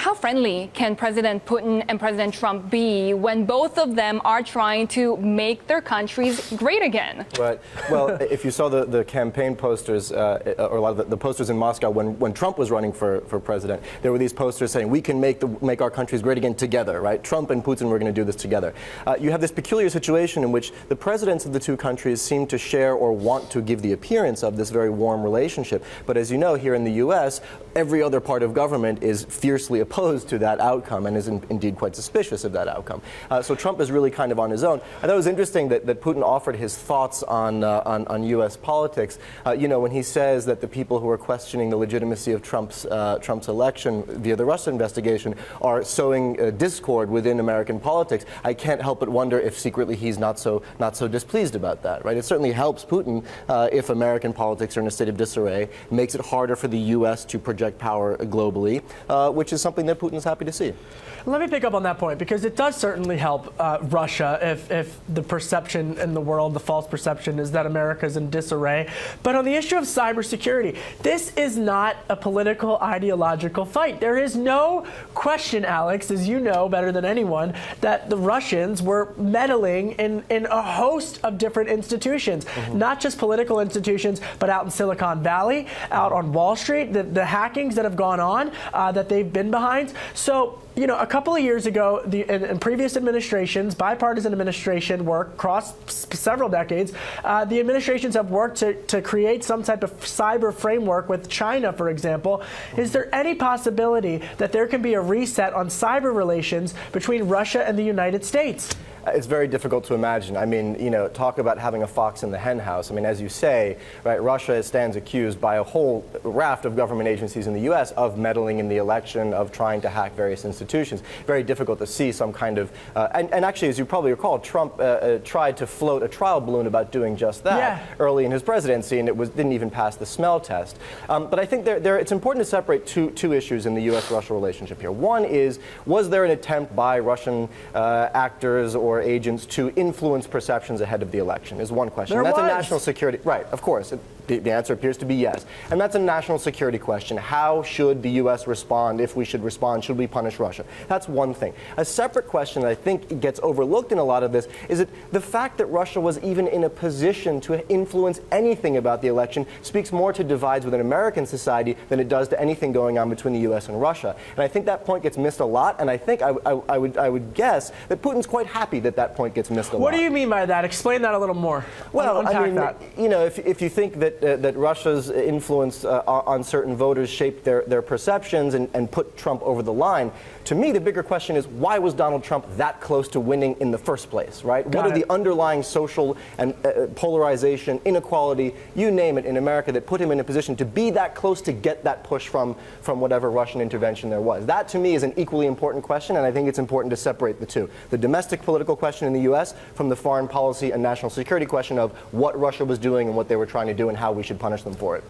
how friendly can President Putin and President Trump be when both of them are trying to make their countries great again? Right. Well, if you saw the campaign posters, or a lot of the posters in Moscow when Trump was running for president, there were these posters saying, we can make our countries great again together, right? Trump and Putin were going to do this together. You have this peculiar situation in which the presidents of the two countries seem to share or want to give the appearance of this very warm relationship. But as you know, here in the U.S., every other part of government is fiercely opposed to that outcome and is indeed quite suspicious of that outcome. So Trump is really kind of on his own. I thought it was interesting that Putin offered his thoughts on U.S. politics. You know, when he says that the people who are questioning the legitimacy of Trump's election via the Russia investigation are sowing discord within American politics, I can't help but wonder if secretly he's not so displeased about that, right? It certainly helps Putin if American politics are in a state of disarray, makes it harder for the U.S. to project power globally, which is something that Putin's happy to see. Let me pick up on that point, because it does certainly help Russia if the perception in the world, the false perception, is that America is in disarray. But on the issue of cybersecurity, this is not a political, ideological fight. There is no question, Alex, as you know better than anyone, that the Russians were meddling in a host of different institutions, not just political institutions, but out in Silicon Valley, out on Wall Street, the hackings that have gone on, that they've been behind. So, you know, a couple of years ago, in previous administrations, bipartisan administration work across several decades, the administrations have worked to create some type of cyber framework with China, for example. Is there any possibility that there can be a reset on cyber relations between Russia and the United States? It's very difficult to imagine. I mean, you know, talk about having a fox in the hen house. I mean, as you say, right, Russia stands accused by a whole raft of government agencies in the U.S. of meddling in the election, of trying to hack various institutions. Very difficult to see some kind of, and actually, as you probably recall, Trump tried to float a trial balloon about doing just that early in his presidency, and it didn't even pass the smell test. But I think it's important to separate two issues in the U.S.-Russia relationship here. One is, was there an attempt by Russian actors or agents to influence perceptions ahead of the election, is one question. That's a national security, right, of course. The answer appears to be yes. And that's a national security question. How should the U.S. respond? If we should respond, should we punish Russia? That's one thing. A separate question that I think gets overlooked in a lot of this is that the fact that Russia was even in a position to influence anything about the election speaks more to divides within American society than it does to anything going on between the U.S. and Russia. And I think that point gets missed a lot, and I think I would guess that Putin's quite happy that point gets missed a lot. What do you mean by that? Explain that a little more. Well, I mean, you know, if you think that Russia's influence on certain voters shaped their perceptions and put Trump over the line, to me the bigger question is, why was Donald Trump that close to winning in the first place, right? What are the underlying social and polarization, inequality, you name it, in America that put him in a position to be that close to get that push from whatever Russian intervention there was? That, to me, is an equally important question, and I think it's important to separate the two. The domestic political question in the U.S. from the foreign policy and national security question of what Russia was doing and what they were trying to do and how we should punish them for it.